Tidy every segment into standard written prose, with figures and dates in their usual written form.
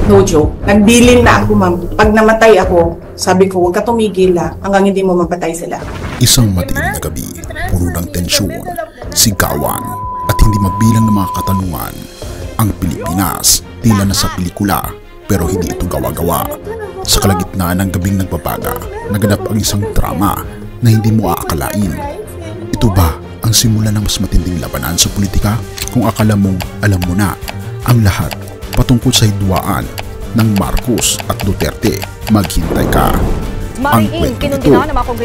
No joke. Nagbilin na ako, ma'am. Pag namatay ako, sabi ko, huwag ka tumigil hanggang hindi mo mapatay sila. Isang madilim na gabi, puno ng tensyon, sigawan, at hindi mabilang ng mga katanungan. Ang Pilipinas, tila na sa pelikula, pero hindi ito gawa-gawa. Sa kalagitnaan ng gabing nagbabaga, naganap ang isang drama na hindi mo aakalain. Ito ba ang simula ng mas matinding labanan sa politika? Kung akala mong alam mo na ang lahat patungkol sa hidwaan ng Marcos at Duterte, maghintay ka. Ang kwento ito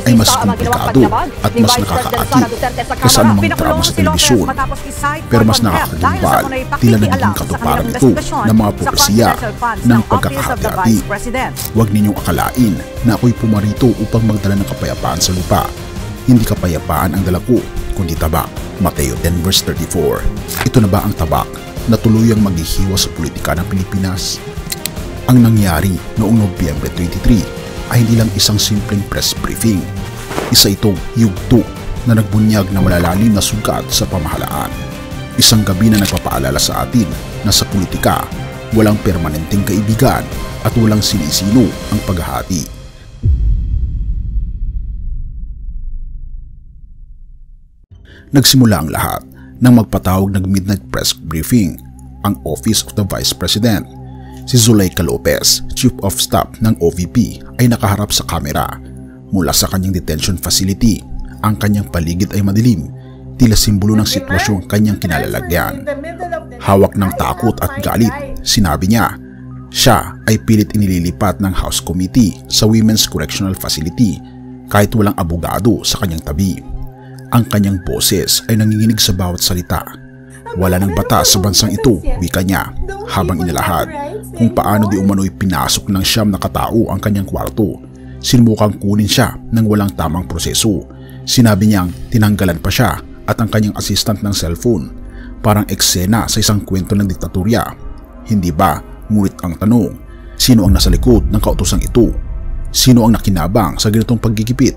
ay mas komplikado at mas nakakaakit kaysa anumang drama sa telebisyon, pero mas nakakagumbal, tila nagiging katuparan ito ng mga propesiya ng pagkakahati-hati. Huwag ninyong akalain na ako'y pumarito upang magdala ng kapayapaan sa lupa. Hindi kapayapaan ang dala ko, kundi tabak. Mateo 10 verse 34. Ito na ba ang tabak na tuluyang maghihiwa sa politika ng Pilipinas? Ang nangyari noong Nobyembre 23 ay hindi lang isang simpleng press briefing. Isa itong yugto na nagbunyag na malalalim na sugat sa pamahalaan. Isang gabi na nagpapaalala sa atin na sa politika, walang permanenteng kaibigan at walang sinisino ang paghahati. Nagsimula ang lahat nang magpatawag ng midnight press briefing ang Office of the Vice President. Si Zuleika Lopez, Chief of Staff ng OVP, ay nakaharap sa kamera. Mula sa kanyang detention facility, ang kanyang paligid ay madilim, tila simbolo ng sitwasyong kanyang kinalalagyan. Hawak ng takot at galit, sinabi niya, siya ay pilit inililipat ng House Committee sa Women's Correctional Facility kahit walang abogado sa kanyang tabi. Ang kanyang boses ay nanginginig sa bawat salita. Wala ng batas sa bansang ito, wika niya, habang inilahad kung paano di umano'y pinasok ng 9 na katao ang kanyang kwarto. Sinumukang kunin siya ng walang tamang proseso. Sinabi niyang tinanggalan pa siya at ang kanyang assistant ng cellphone. Parang eksena sa isang kwento ng diktatorya. Hindi ba? Ngunit ang tanong, sino ang nasa likod ng kautosang ito? Sino ang nakinabang sa ganitong paggigipit?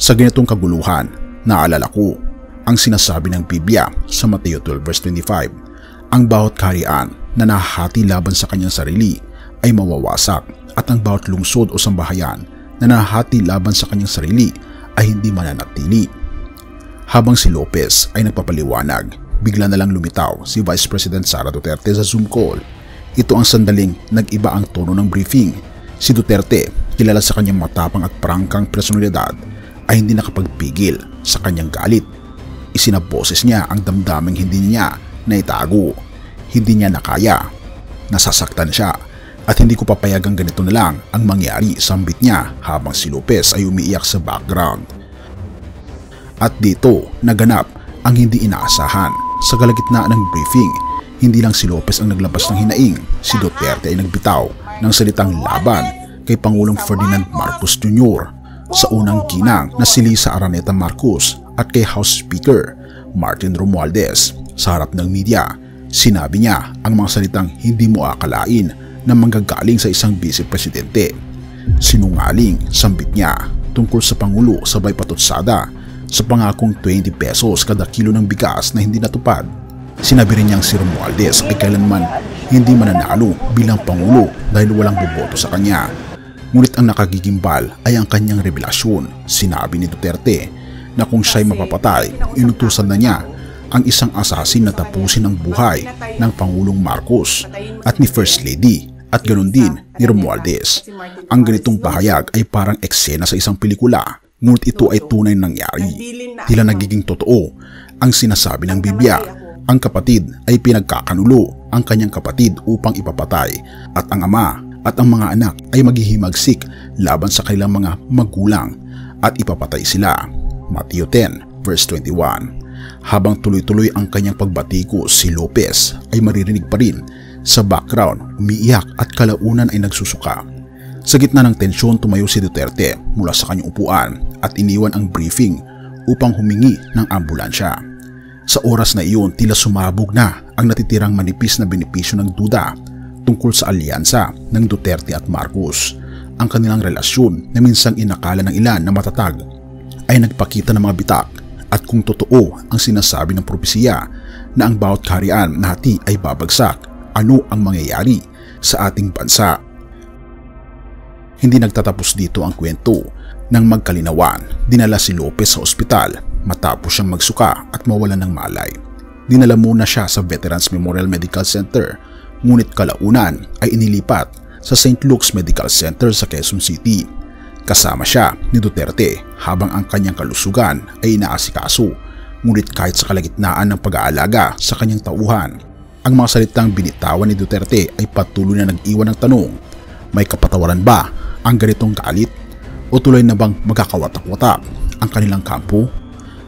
Sa ganitong kaguluhan, naalala ko ang sinasabi ng Biblia sa Mateo 12 verse 25. Ang bawat kaharian na nahahati laban sa kanyang sarili ay mawawasak at ang bawat lungsod o sambahayan na nahahati laban sa kanyang sarili ay hindi mananatili. Habang si Lopez ay nagpapaliwanag, bigla na lang lumitaw si Vice President Sara Duterte sa Zoom call. Ito ang sandaling nag-iba ang tono ng briefing. Si Duterte, kilala sa kanyang matapang at prangkang personalidad, ay hindi nakapagpigil sa kanyang galit. Isinaboses niya ang damdaming hindi niya naitago. Hindi niya nakaya. Nasasaktan siya at hindi ko papayagang ganito na lang ang mangyari, sambit niya habang si Lopez ay umiiyak sa background. At dito naganap ang hindi inaasahan. Sa kalagitnaan ng briefing, hindi lang si Lopez ang naglabas ng hinaing. Si Duterte ay nagbitaw ng salitang laban kay Pangulong Ferdinand Marcos Jr., sa unang ginang na si Lisa Araneta Marcos at kay House Speaker Martin Romualdez. Sa harap ng media, sinabi niya ang mga salitang hindi mo akalain na manggagaling sa isang vice-presidente. Sinungaling, sambit niya, tungkol sa Pangulo sabay patutsada sa pangakong 20 pesos kada kilo ng bigas na hindi natupad. Sinabi rin niyang si Romualdez ay kailanman hindi mananalo bilang Pangulo dahil walang boboto sa kanya. Ngunit ang nakagigimbal ay ang kanyang revelasyon. Sinabi ni Duterte na kung siya'y mapapatay, inutusan na niya ang isang asasin na tapusin ang buhay ng Pangulong Marcos at ni First Lady at ganoon din ni Romualdez. Ang ganitong pahayag ay parang eksena sa isang pelikula, ngunit ito ay tunay nangyari. Tila nagiging totoo ang sinasabi ng Biblia. Ang kapatid ay pinagkakanulo ang kanyang kapatid upang ipapatay at ang ama at ang mga anak ay maghihimagsik laban sa kanilang mga magulang at ipapatay sila. Mateo 10 verse 21. Habang tuloy-tuloy ang kanyang pagbatikos, si Lopez ay maririnig pa rin sa background, umiiyak at kalaunan ay nagsusuka. Sa gitna ng tensyon, tumayo si Duterte mula sa kanyang upuan at iniwan ang briefing upang humingi ng ambulansya. Sa oras na iyon, tila sumabog na ang natitirang manipis na benepisyo ng duda tungkol sa alyansa ng Duterte at Marcos. Ang kanilang relasyon na minsang inakala ng ilan na matatag ay nagpakita ng mga bitak, at kung totoo ang sinasabi ng propesiya na ang bawat kaharian na hati ay babagsak, ano ang mangyayari sa ating bansa. Hindi nagtatapos dito ang kwento. Nang magkalinawan, dinala si Lopez sa ospital matapos siyang magsuka at mawalan ng malay. Dinala muna siya sa Veterans Memorial Medical Center, ngunit kalaunan ay inilipat sa St. Luke's Medical Center sa Quezon City. Kasama siya ni Duterte habang ang kanyang kalusugan ay inaasikaso, ngunit kahit sa kalagitnaan ng pag-aalaga sa kanyang tauhan, ang mga salitang binitawan ni Duterte ay patuloy na nag-iwan ng tanong, may kapatawaran ba ang ganitong galit? O tuloy na bang magkakawatak-watak ang kanilang kampo?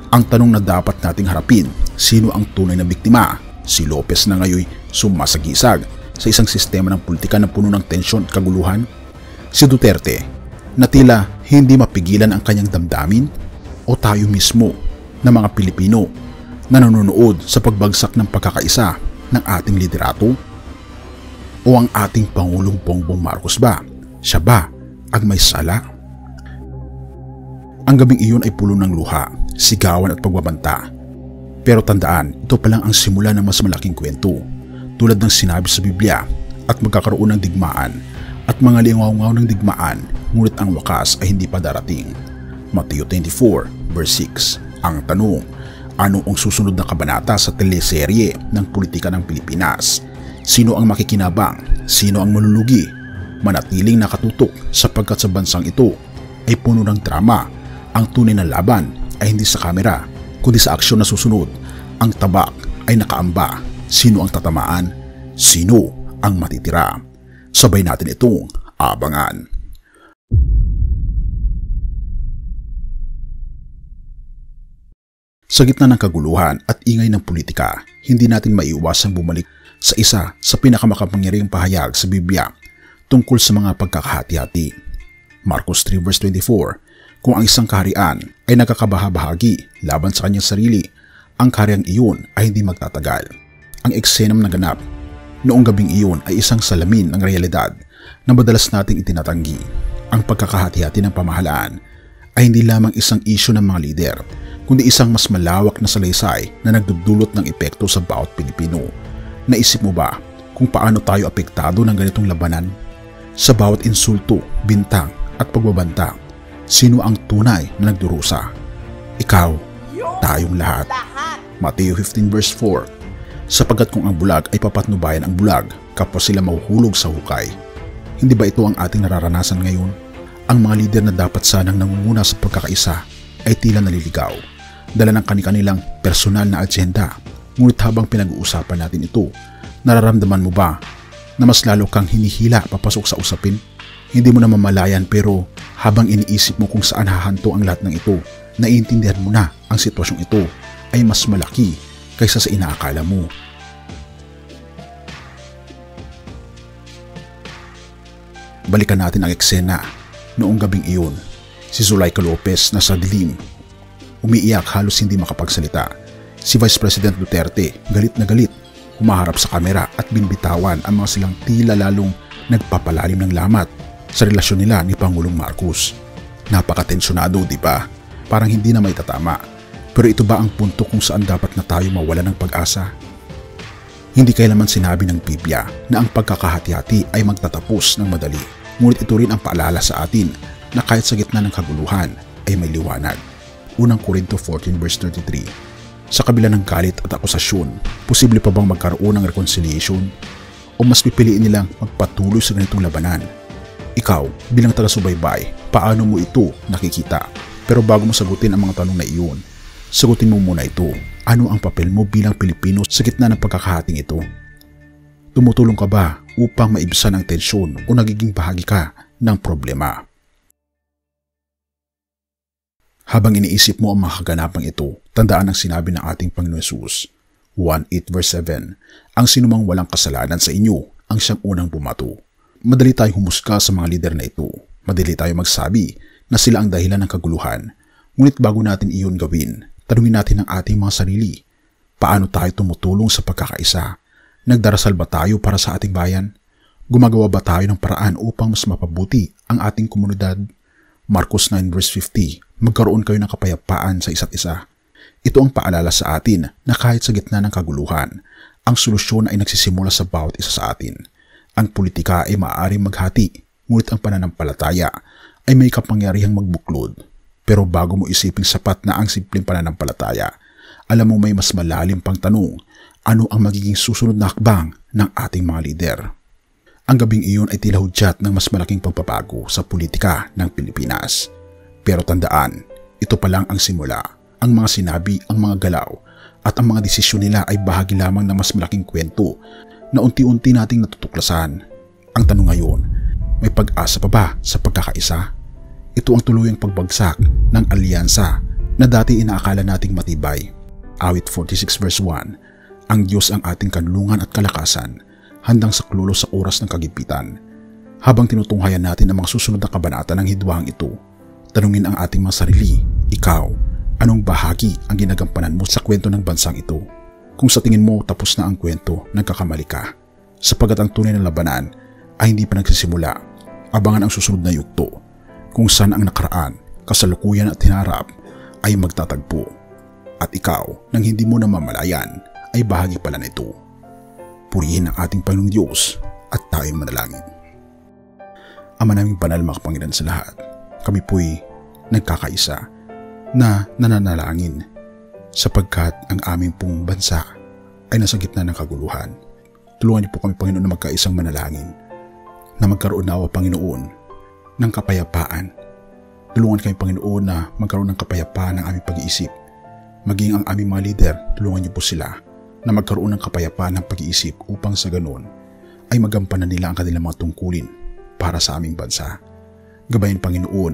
Ang tanong na dapat nating harapin, sino ang tunay na biktima? Si Lopez na ngayon sumasagisag sa isang sistema ng politika na puno ng tensyon at kaguluhan? Si Duterte na tila hindi mapigilan ang kanyang damdamin? O tayo mismo na mga Pilipino na nanonood sa pagbagsak ng pagkakaisa ng ating liderato? O ang ating Pangulong Bongbong Marcos ba? Siya ba ang may sala? Ang gabing iyon ay pulo ng luha, sigawan at pagbabanta. Pero tandaan, ito pa lang ang simula ng mas malaking kwento. Tulad ng sinabi sa Biblia, at magkakaroon ng digmaan at mga lingaw-ngaw ng digmaan, ngunit ang wakas ay hindi pa darating. Mateo 24 verse 6. Ang tanong, ano ang susunod na kabanata sa teleserye ng politika ng Pilipinas? Sino ang makikinabang? Sino ang malulugi? Manatiling nakatutok sapagkat sa bansang ito ay puno ng drama. Ang tunay na laban ay hindi sa kamera, kundi sa aksyon na susunod. Ang tabak ay nakaamba. Sino ang tatamaan? Sino ang matitira? Sabay natin itong abangan. Sa gitna ng kaguluhan at ingay ng politika, hindi natin maiiwasang bumalik sa isa sa pinakamakapangyarihang pahayag sa Biblia tungkol sa mga pagkakahati-hati. Marcos 3 verse 24. Kung ang isang kaharian ay nagkakabahabahagi laban sa kanyang sarili, ang kahariang iyon ay hindi magtatagal. Ang eksenang naganap noong gabing iyon ay isang salamin ng realidad na madalas nating itinatanggi. Ang pagkakahati-hati ng pamahalaan ay hindi lamang isang isyu ng mga lider, kundi isang mas malawak na salaysay na nagdudulot ng epekto sa bawat Pilipino. Naisip mo ba kung paano tayo apektado ng ganitong labanan? Sa bawat insulto, bintang at pagbabanta, sino ang tunay na nagdurusa? Ikaw, tayong lahat. Mateo 15 verse 4. Sapagkat kung ang bulag ay papatnubayan ang bulag, kapos sila mahuhulog sa hukay. Hindi ba ito ang ating nararanasan ngayon? Ang mga lider na dapat sanang nangunguna sa pagkakaisa ay tila naliligaw, dala ng kanilang personal na agenda. Ngunit habang pinag-uusapan natin ito, nararamdaman mo ba na mas lalo kang hinihila papasok sa usapin? Hindi mo na mamalayan, pero habang iniisip mo kung saan hahanto ang lahat ng ito, naiintindihan mo na ang sitwasyong ito ay mas malaki kaysa sa inaakala mo. Balikan natin ang eksena noong gabing iyon. Si Zuleika Lopez na sa dilim, umiiyak, halos hindi makapagsalita. Si Vice President Duterte, galit na galit, humaharap sa kamera at binbitawan ang mga silang tila lalong nagpapalalim ng lamat sa relasyon nila ni Pangulong Marcos. Napakatensyonado, di ba? Parang hindi na maitatama. Pero ito ba ang punto kung saan dapat na tayo mawala ng pag-asa? Hindi kailanman sinabi ng Biblia na ang pagkakahati-hati ay magtatapos ng madali. Ngunit ito rin ang paalala sa atin na kahit sa gitna ng kaguluhan ay may liwanag. Unang Korinto 14 verse 33. Sa kabila ng galit at akusasyon, posible pa bang magkaroon ng reconciliation? O mas pipiliin nilang magpatuloy sa ganitong labanan? Ikaw, bilang taga-subaybay, paano mo ito nakikita? Pero bago mo sagutin ang mga tanong na iyon, sagutin mo muna ito. Ano ang papel mo bilang Pilipino sa gitna ng pagkakahating ito? Tumutulong ka ba upang maibsan ang tensyon o nagiging bahagi ka ng problema? Habang iniisip mo ang mga kaganapang ito, tandaan ang sinabi ng ating Panginoon Jesus, 1:8 verse 7, ang sinumang walang kasalanan sa inyo ang siyang unang bumato. Madali tayong humusga sa mga lider na ito. Madali tayong magsabi na sila ang dahilan ng kaguluhan. Ngunit bago natin iyon gawin, tanungin natin ang ating mga sarili. Paano tayo tumutulong sa pagkakaisa? Nagdarasal ba tayo para sa ating bayan? Gumagawa ba tayo ng paraan upang mas mapabuti ang ating komunidad? Marcos 9 verse 50, magkaroon kayo ng kapayapaan sa isa't isa. Ito ang paalala sa atin na kahit sa gitna ng kaguluhan, Ang solusyon ay nagsisimula sa bawat isa sa atin. Ang politika ay maaaring maghati, ngunit ang pananampalataya ay may kapangyarihang magbuklod. Pero bago mo isiping sapat na ang simpleng pananampalataya, alam mo may mas malalim pang tanong, ano ang magiging susunod na hakbang ng ating mga lider? Ang gabing iyon ay tila hudyat ng mas malaking pagbabago sa politika ng Pilipinas. Pero tandaan, ito pa lang ang simula. Ang mga sinabi, ang mga galaw, at ang mga desisyon nila ay bahagi lamang ng mas malaking kwento na unti-unti nating natutuklasan. Ang tanong ngayon, may pag-asa pa ba sa pagkakaisa? Ito ang tuluyang pagbagsak ng alyansa na dati inaakala nating matibay. Awit 46 verse 1, ang Diyos ang ating kanlungan at kalakasan, handang saklulo sa oras ng kagipitan. Habang tinutunghayan natin ang mga susunod na kabanata ng hidwang ito, tanungin ang ating mga sarili, ikaw, anong bahagi ang ginagampanan mo sa kwento ng bansang ito? Kung sa tingin mo tapos na ang kwento, nagkakamali ka. Sapagat ang tunay na labanan ay hindi pa nagsisimula. Abangan ang susunod na yugto, kung saan ang nakaraan, kasalukuyan at hinarap ay magtatagpo. At ikaw, nang hindi mo namamalayan, ay bahagi pala nito. Purihin ang ating Panginoong Diyos at tayo'y manalangin. Ama naming banal, makapangyarihan sa lahat, kami po'y nagkakaisa na nananalangin sapagkat ang aming pong bansa ay nasa gitna ng kaguluhan. Tulungan niyo po kami, Panginoon, na magkaisang manalangin, na magkaroon nawa, Panginoon, ng kapayapaan. Tulungan kami, Panginoon, na magkaroon ng kapayapaan ng aming pag-iisip. Maging ang aming mga lider, tulungan niyo po sila na magkaroon ng kapayapaan ng pag-iisip upang sa ganon ay magampanan nila ang kanilang mga tungkulin para sa aming bansa. Gabayin, Panginoon,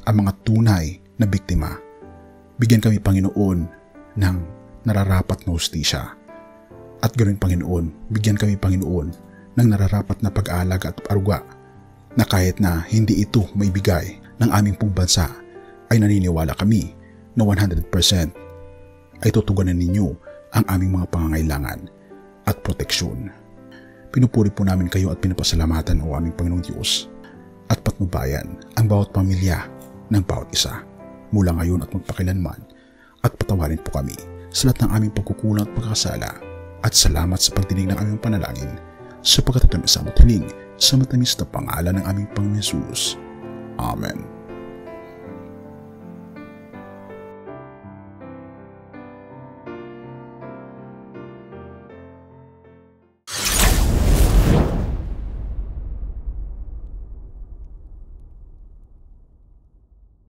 ang mga tunay na biktima. Bigyan kami, Panginoon, ng nararapat na hustisya. At ganoon, Panginoon, bigyan kami, Panginoon, ng nararapat na pag-aalaga at aruga na kahit na hindi ito maibigay ng aming pong bansa, ay naniniwala kami na 100% ay tutugunan ninyo ang aming mga pangangailangan at proteksyon. Pinupuri po namin kayo at pinapasalamatan o aming Panginoong Diyos at patnubayan ang bawat pamilya ng bawat isa mula ngayon at magpakilanman, at patawarin po kami sa lahat ng aming pagkukulang at pagkakasala, at salamat sa pagdinig ng aming panalangin sapagkat ito ay sa hiling sa matamis na pangalan ng aming Panginoong Hesus. Amen.